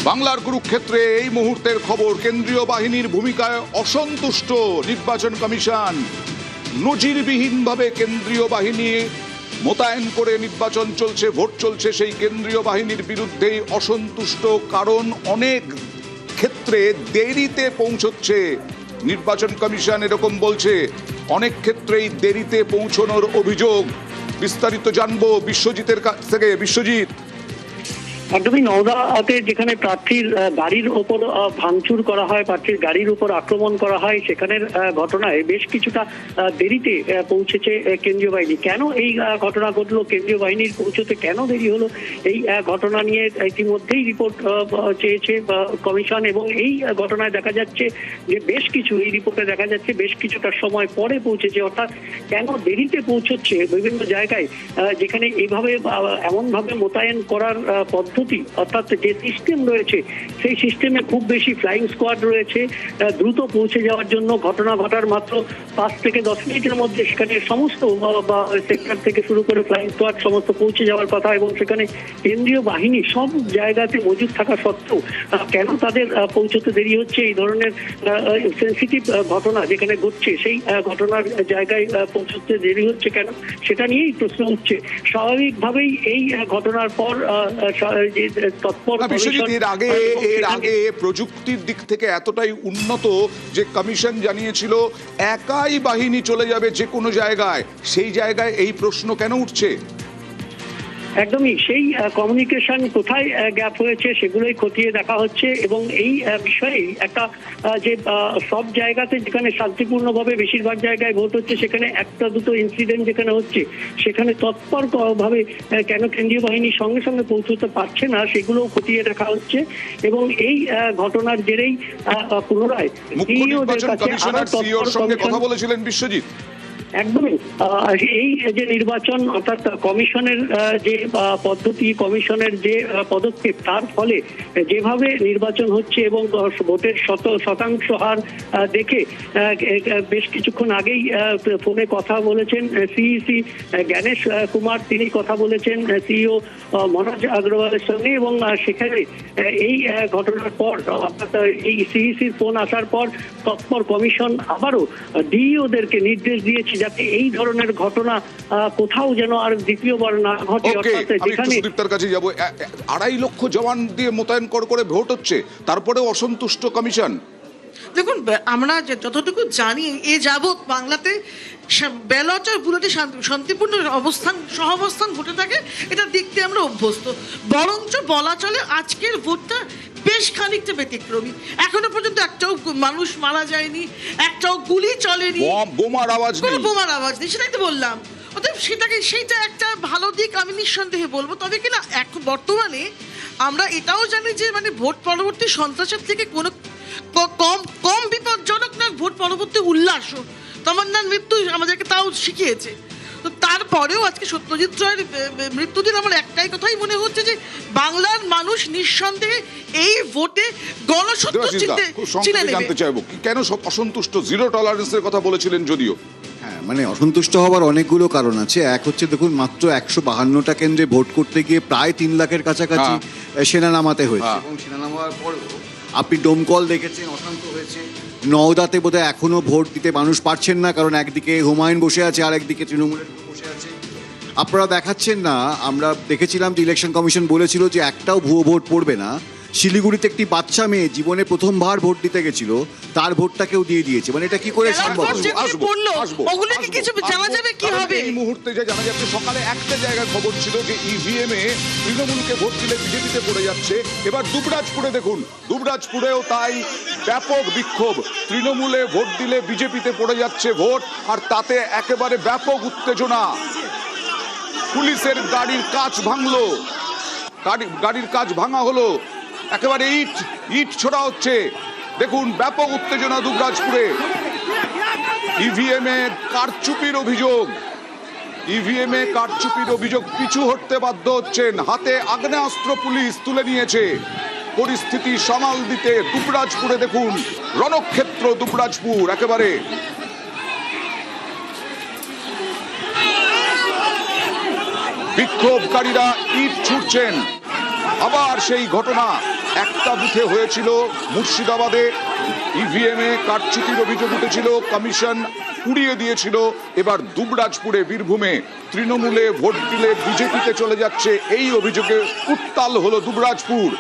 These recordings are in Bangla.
বাংলার কুরুক্ষেত্রে এই মুহূর্তের খবর, কেন্দ্রীয় বাহিনীর ভূমিকায় অসন্তুষ্ট নির্বাচন কমিশন। নজিরবিহীনভাবে কেন্দ্রীয় বাহিনী মোতায়েন করে নির্বাচন চলছে, ভোট চলছে। সেই কেন্দ্রীয় বাহিনীর বিরুদ্ধেই অসন্তুষ্ট, কারণ অনেক ক্ষেত্রে দেরিতে পৌঁছচ্ছে নির্বাচন কমিশন। এরকম বলছে, অনেক ক্ষেত্রেই দেরিতে পৌঁছানোর অভিযোগ। বিস্তারিত জানবো বিশ্বজিতের কাছ থেকে। বিশ্বজিৎ, একদমই নওদাতে যেখানে প্রার্থীর গাড়ির ওপর ভাঙচুর করা হয়, প্রার্থীর গাড়ির উপর আক্রমণ করা হয়, সেখানের ঘটনায় বেশ কিছুটা দেরিতে পৌঁছেছে কেন্দ্রীয় বাহিনী। কেন এই ঘটনা ঘটলো, কেন্দ্রীয় বাহিনীর পৌঁছতে কেন দেরি হলো, এই ঘটনা নিয়ে ইতিমধ্যেই রিপোর্ট চেয়েছে কমিশন। এবং এই ঘটনায় দেখা যাচ্ছে যে বেশ কিছু, এই রিপোর্টে দেখা যাচ্ছে বেশ কিছুটা সময় পরে পৌঁছেছে। অর্থাৎ কেন দেরিতে পৌঁছচ্ছে বিভিন্ন জায়গায়, যেখানে এইভাবে এমনভাবে মোতায়েন করার পদ্ধতি, অর্থাৎ যে সিস্টেম রয়েছে সেই সিস্টেমে খুব বেশি ফ্লাইং স্কোয়াড রয়েছে দ্রুত পৌঁছে যাওয়ার জন্য। ঘটনা ঘটার মাত্র 5 থেকে 10 মিনিটের মধ্যে সেখানে সমস্ত সেক্টর থেকে শুরু করে ফ্লাইং স্কোয়াড সমস্ত পৌঁছে যাওয়ার কথা, এবং সেখানে কেন্দ্রীয় বাহিনী সব জায়গাতে মজুদ থাকা সত্ত্বেও কেন তাদের পৌঁছতে দেরি হচ্ছে। এই ধরনের সেন্সিটিভ ঘটনা যেখানে ঘটছে সেই ঘটনার জায়গায় পৌঁছতে দেরি হচ্ছে কেন, সেটা নিয়েই প্রশ্ন উঠছে। স্বাভাবিকভাবেই এই ঘটনার পর এর আগে প্রযুক্তির দিক থেকে এতটাই উন্নত যে কমিশন জানিয়েছিল একাই বাহিনী চলে যাবে যে কোনো জায়গায়। সেই জায়গায় এই প্রশ্ন কেন উঠছে? একদমই সেই কমিউনিকেশন কোথায় গ্যাপ হয়েছে সেগুলোই খতিয়ে দেখা হচ্ছে। এবং এই বিষয়ে একটা যে সব জায়গাতে যেখানে শান্তিপূর্ণভাবে বেশিরভাগ জায়গায় ভোট হচ্ছে, সেখানে একটা দুটো ইনসিডেন্ট যেখানে হচ্ছে, সেখানে তৎপর ভাবে কেন কেন্দ্রীয় বাহিনীর সঙ্গে সঙ্গে পৌঁছতে পারছে না সেগুলোও খতিয়ে দেখা হচ্ছে। এবং এই ঘটনার জেরেই পুনরায় সিইওর সঙ্গে কথা বলেছিলেন বিশ্বজিৎ। একদমই এই যে নির্বাচন, অর্থাৎ কমিশনের যে পদ্ধতি, কমিশনের যে পদক্ষেপ, তার ফলে যেভাবে নির্বাচন হচ্ছে এবং ভোটের শতাংশ হার দেখে বেশ কিছুক্ষণ আগেই ফোনে কথা বলেছেন সিইসি জ্ঞানেশ কুমার, তিনি কথা বলেছেন সিইও মনোজ আগরওয়ালের সঙ্গে। এবং সেখানে এই ঘটনার পর, অর্থাৎ এই সিইসির ফোন আসার পর তৎপর কমিশন আবারও ডিইওদেরকে নির্দেশ দিয়েছে যাতে এই ধরনের ঘটনা কোথাও যেন আর দ্বিতীয়বার না ঘটে। সুদীপ্তার কাছে যাব। 2.5 লক্ষ জওয়ান দিয়ে মোতায়েন করে ভোট হচ্ছে, তারপরেও অসন্তুষ্ট কমিশন। দেখুন, আমরা যতটুকু জানি এ যাবৎ বাংলাতে ব্যালট আর বুলেটে শান্তিপূর্ণ সহাবস্থান ঘটে থাকে, এটা দেখতে আমরা অভ্যস্ত। বরঞ্চ বলা চলে আজকের ভোটটা বেশ খানিকটা ব্যতিক্রমী। এখনো পর্যন্ত একটাও মানুষ মারা যায়নি, একটাও গুলি চলেনি, বোমার আওয়াজ নেই। সেটাই তো বললাম। অতএব সেইটা একটা ভালো দিক আমি নিঃসন্দেহে বলবো। তবে কিনা এখন বর্তমানে আমরা এটাও জানি যে মানে ভোট পরবর্তী সন্ত্রাসের থেকে কোনো কম বিপজ্জনক না ভোট পরবর্তী উল্লাসও। তমন্নার মৃত্যু আমাদেরকে তাও শিখিয়েছে। তো তারপরেও আজকে সত্যজিৎ রায়ের মৃত্যুদিন আমার একটাই কথাই মনে হচ্ছে যে বাংলার মানুষ নিঃসন্দেহে এই ভোটে গণসত্য চিনে নেবে। জানতে চাইবো কেন অসন্তুষ্ট, জিরো টলারেন্সের কথা বলেছিলেন যদিও। হ্যাঁ, মানে অসন্তুষ্ট হওয়ার অনেকগুলো কারণ আছে। এক হচ্ছে, দেখুন, মাত্র 152টা কেন্দ্রে ভোট করতে গিয়ে প্রায় 3 লাখের কাছাকাছি সেনা নামাতে হয়েছে। এবং সেনা নামার পর আপনি ডোমকল দেখেছেন, অশান্ত হয়েছে। নওদাতে বোধহয় এখনো ভোট দিতে মানুষ পারছেন না, কারণ একদিকে হুমায়ুন বসে আছে আর একদিকে তৃণমূলের বসে আছে। আপনারা দেখাচ্ছেন না, আমরা দেখেছিলাম যে ইলেকশন কমিশন বলেছিল যে একটাও ভুয়ো ভোট পড়বে না। শিলিগুড়িতে একটি বাচ্চা মেয়ে জীবনে প্রথমবার ভোট দিতে গেছিল, তার ভোটটা কেউ দিয়ে দিয়েছে। মানে এটা কি করে সম্ভব? এই মুহূর্তে যে জানা যাচ্ছে, সকালে একটা জায়গায় খবর ছিল যে ইভিএম এ তৃণমূলকে ভোট দিলে বিজেপিতে পড়ে যাচ্ছে। এবার দুবরাজপুরে দেখুন, দুবরাজপুরেও তাই ব্যাপক বিক্ষোভ। তৃণমূলে ভোট দিলে বিজেপিতে পড়ে যাচ্ছে ভোট, আর তাতে একেবারে ব্যাপক উত্তেজনা। পুলিশের গাড়ির কাঁচ ভাঙলো, গাড়ির কাঁচ ভাঙা হলো, একেবারে ইট ছোড়া হচ্ছে। দেখুন, ব্যাপক উত্তেজনা দুবরাজপুরে। ইভিএম এ কারচুপির অভিযোগ, পিছু হটতে বাধ্য হচ্ছেন। হাতে আগ্নেয়াস্ত্র পুলিশ তুলে নিয়েছে পরিস্থিতি সামাল দিতে। দুবরাজপুরে দেখুন, রণক্ষেত্র দুবরাজপুর। একেবারে বিক্ষোভকারীরা ইট ছুটছেন। আবার সেই ঘটনা, একটা বুথে হয়েছিল মুর্শিদাবাদে ইভিএমে কারচুপির অভিযোগ উঠেছিল, কমিশন উড়িয়ে দিয়েছিল। এবার দুবরাজপুরে বীরভূমে তৃণমূলে ভোট দিলে বিজেপিতে চলে যাচ্ছে, এই অভিযোগে উত্তাল হলো দুবরাজপুর।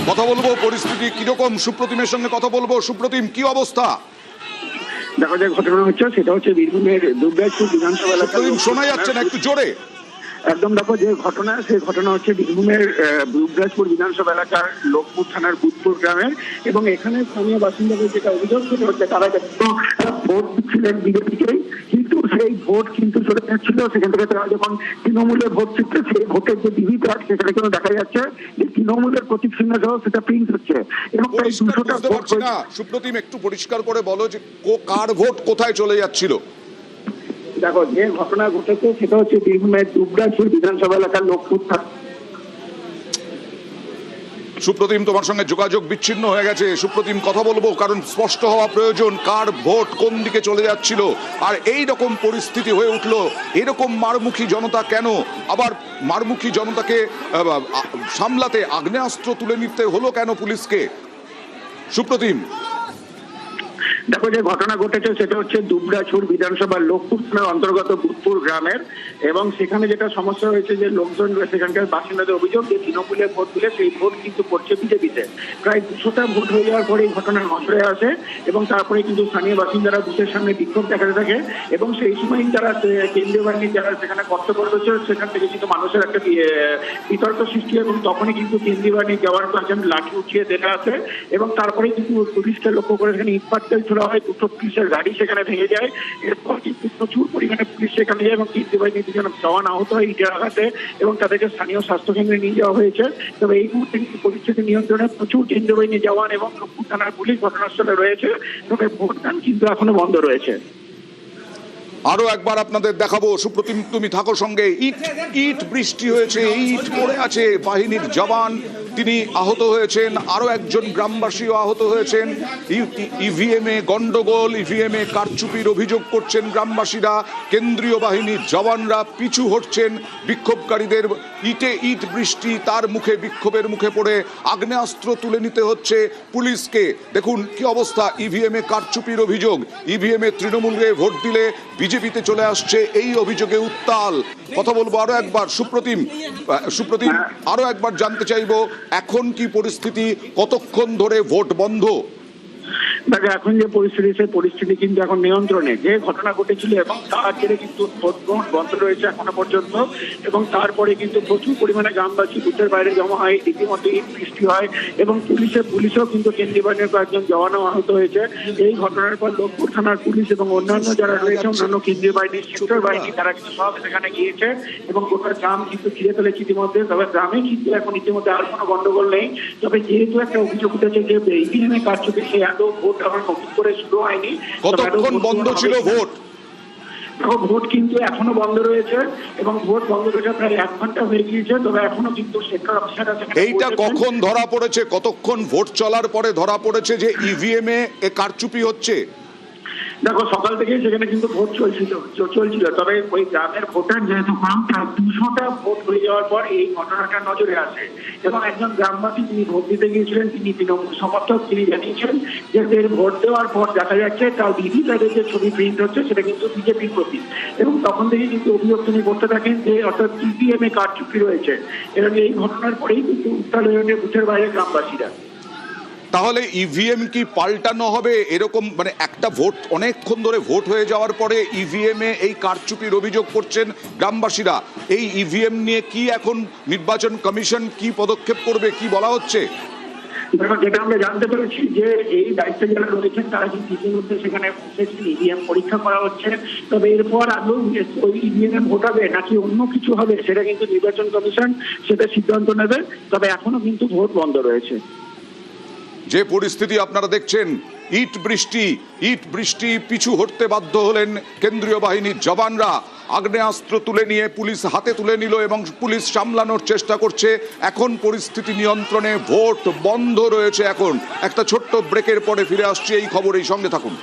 কথা বলবো পরিস্থিতি কিরকম, সুপ্রতিমের সঙ্গে কথা বলবো। সুপ্রতিম, কি অবস্থা? দেখো যে ঘটনা হচ্ছে সেটা হচ্ছে বীরভূমের দুবরাজপুর বিধানসভা এলাকার। সুপ্রতিম, শোনা যাচ্ছে না, একটু জোরে। একদম দেখো যে ঘটনা, সেই ঘটনা হচ্ছে বীরভূমের দুবরাজপুর বিধানসভা এলাকার লোকপুর থানার বুধপুর গ্রামের। এবং এখানে স্থানীয় বাসিন্দাদের যেটা অভিযোগ সেটা হচ্ছে তারা কিন্তু ভোট দিচ্ছিলেন বিজেপিকেই, কিন্তু সেই ভোট কিন্তু চলে যাচ্ছিল সেখান থেকে। তারা যখন তৃণমূলের ভোট ছিটছে, সেই ভোটের যে ভিভিপ্যাট সেখানে কিন্তু দেখা যাচ্ছে যে তৃণমূলের প্রতীক চিহ্ন সহ সেটা প্রিন্ট হচ্ছে। এবং প্রায় 200টা ভোট। সুপ্রতিম, একটু পরিষ্কার করে বলো যে কার ভোট কোথায় চলে যাচ্ছিল? দেখো যে ঘটনা ঘটেছে সেটা হচ্ছে বীরভূমের দুবরাজপুর বিধানসভা এলাকার লোকপুর থানা। সুপ্রতিম, তোমার সঙ্গে যোগাযোগ বিচ্ছিন্ন হয়ে গেছে। সুপ্রতিম, কথা বলবো, কারণ স্পষ্ট হওয়া প্রয়োজন কার ভোট কোন দিকে চলে যাচ্ছিল। আর এই রকম পরিস্থিতি হয়ে উঠলো, এরকম মারমুখী জনতা কেন? আবার মারমুখী জনতাকে সামলাতে আগ্নেয়াস্ত্র তুলে নিতে হলো কেন পুলিশকে? সুপ্রতিম, দেখো যে ঘটনা ঘটেছে সেটা হচ্ছে দুবরাজপুর বিধানসভার লোকপুর থানার অন্তর্গত বুধপুর গ্রামের। এবং সেখানে যেটা সমস্যা হয়েছে যে লোকজন, সেখানকার বাসিন্দাদের অভিযোগ যে তৃণমূলে ভোট দিলে সেই ভোট কিন্তু পড়ছে বিজেপিতে। প্রায় 200টা ভোট হয়ে যাওয়ার পরে এই ঘটনার নজরে আসে এবং তারপরে কিন্তু স্থানীয় বাসিন্দারা বুথের সামনে বিক্ষোভ দেখাতে থাকে। এবং সেই সময় যারা কেন্দ্রীয় বাহিনী যারা সেখানে কর্তব্য করছে সেখান থেকে কিন্তু মানুষের একটা বিতর্ক সৃষ্টি হয়। এবং তখনই কিন্তু কেন্দ্রীয় বাহিনী যাওয়ার কয়েকজন লাঠি উঠিয়ে দেওয়া আছে। এবং তারপরে কিন্তু পুলিশকে লক্ষ্য করে সেখানে ইটপাটকেল ছোড়া হয়, 2টো পুলিশের গাড়ি সেখানে ভেঙে যায়। এরপর কিন্তু প্রচুর পরিমাণে পুলিশ সেখানে যায় এবং কেন্দ্রীয় বাহিনী দুজন জওয়ান আহত হয় ইটের আঘাতে এবং তাদেরকে স্থানীয় স্বাস্থ্য কেন্দ্রে নিয়ে যাওয়া হয়েছে। তবে এই মুহূর্তে কিন্তু পরিস্থিতি নিয়ন্ত্রণে প্রচুর কেন্দ্রীয় বাহিনী জওয়ান এবং লোকপুর থানার পুলিশ ঘটনাস্থলে রয়েছে। তবে ভোটদান কিন্তু এখনো বন্ধ রয়েছে। আরো একবার আপনাদের দেখাবো। সুপ্রতিম, তুমি থাকো সঙ্গে। ইট বৃষ্টি হয়েছে, ইট পড়ে আছে, বাহিনীর জওয়ান তিনি আহত হয়েছেন, আরো একজন গ্রামবাসীও আহত হয়েছেন। ইভিএমে গন্ডগোল, ইভিএমে কারচুপির অভিযোগ করছেন গ্রামবাসীরা। কেন্দ্রীয় বাহিনীর জওয়ানরা পিছু হটছেন বিক্ষোভকারীদের। ইট বৃষ্টি, তার মুখে, বিক্ষোভের মুখে পড়ে আগ্নেয়াস্ত্র তুলে নিতে হচ্ছে পুলিশকে। দেখুন কি অবস্থা, ইভিএমে কারচুপির অভিযোগ, ইভিএমে তৃণমূলকে ভোট দিলে বিজেপিতে চলে আসছে, এই অভিযোগে উত্তাল। কথা বলবো আরো একবার। সুপ্রতিম, আরো একবার জানতে চাইবো, এখন কি পরিস্থিতি, কতক্ষণ ধরে ভোট বন্ধ? দেখো এখন যে পরিস্থিতি, সেই পরিস্থিতি কিন্তু এখন নিয়ন্ত্রণে। যে ঘটনা ঘটেছিল এবং তার জেরে কিন্তু ভোট বন্ধ রয়েছে এখনো পর্যন্ত। এবং তারপরে কিন্তু প্রচুর পরিমাণে গ্রামবাসী বুথের বাইরে জমা হয়, ইতিমধ্যে ইট বৃষ্টি হয় এবং পুলিশও কিন্তু কেন্দ্রীয় বাহিনীর কয়েকজন জওয়ানও আহত হয়েছে। এই ঘটনার পর লোকপুর থানার পুলিশ এবং অন্যান্য যারা রয়েছে, অন্যান্য কেন্দ্রীয় বাহিনীর সেক্টর বাহিনী, তারা কিন্তু সব সেখানে গিয়েছে এবং গোটা গ্রাম কিন্তু ঘিরে ফেলেছে ইতিমধ্যে। তবে গ্রামে কিন্তু এখন ইতিমধ্যে আর কোনো গন্ডগোল নেই। তবে যেহেতু একটা অভিযোগ উঠেছে যে ইভিএমে কারচুপি, সেই আদৌ ভোট এখন নতুন করে শুরু হয়নি। কতক্ষণ বন্ধ ছিল ভোট? ভোট কিন্তু এখনো বন্ধ রয়েছে এবং ভোট বন্ধ রয়েছে প্রায় 1 ঘন্টা হয়ে গিয়েছে। তবে এখনো কিন্তু সেক্টর অফিসাররা এইটা কখন ধরা পড়েছে, কতক্ষণ ভোট চলার পরে ধরা পড়েছে যে ইভিএমে কারচুপি হচ্ছে? দেখো সকাল থেকে সেখানে কিন্তু ভোট চলছিল। তবে ওই গ্রামের ভোটার যেহেতু কম, প্রায় 200টা ভোট হয়ে যাওয়ার পর এই ঘটনাটা নজরে আসে এবং একজন গ্রামবাসী তিনি ভোট দিতে গিয়েছিলেন, তিনি তৃণমূল সমর্থক, তিনি জানিয়েছেন যে ভোট দেওয়ার পর দেখা যাচ্ছে তার ভিভিপ্যাটের যে ছবি প্রিন্ট হচ্ছে সেটা কিন্তু বিজেপির প্রতীক। এবং তখন থেকে কিন্তু অভিযোগ তিনি করতে থাকেন যে অর্থাৎ ইভিএমে কারচুপি রয়েছে। এবং এই ঘটনার পরেই কিন্তু উত্তাল হয়ে ওঠে বুথের বাইরে গ্রামবাসীরা। তাহলে ইভিএম কি পাল্টানো হবে এরকম, মানে একটা ভোট অনেকক্ষণ ধরে ভোট হয়ে যাওয়ার পরে ইভিএমে এই কারচুপির অভিযোগ করছেন গ্রামবাসীরা। এই ইভিএম নিয়ে কি এখন নির্বাচন কমিশন কি পদক্ষেপ করবে, কি বলা হচ্ছে? যেটা আমরা জানতে পেরেছি যে এই দায়িত্বে যারা রয়েছেন তারা কিন্তু ইতিমধ্যে সেখানে বসেছেন, ইভিএম পরীক্ষা করা হচ্ছে। তবে এরপর আদৌ ওই ইভিএম ভোট হবে নাকি অন্য কিছু হবে সেটা কিন্তু নির্বাচন কমিশন সেটা সিদ্ধান্ত নেবে। তবে এখনো কিন্তু ভোট বন্ধ রয়েছে। যে পরিস্থিতি আপনারা দেখছেন, ইট বৃষ্টি পিছু হটতে বাধ্য হলেন কেন্দ্রীয় বাহিনীর জওয়ানরা। আগ্নেয়াস্ত্র তুলে নিয়ে পুলিশ হাতে তুলে নিল এবং পুলিশ সামলানোর চেষ্টা করছে। এখন পরিস্থিতি নিয়ন্ত্রণে, ভোট বন্ধ রয়েছে। এখন একটা ছোট্ট ব্রেকের পরে ফিরে আসছে এই খবর, এই সঙ্গে থাকুন।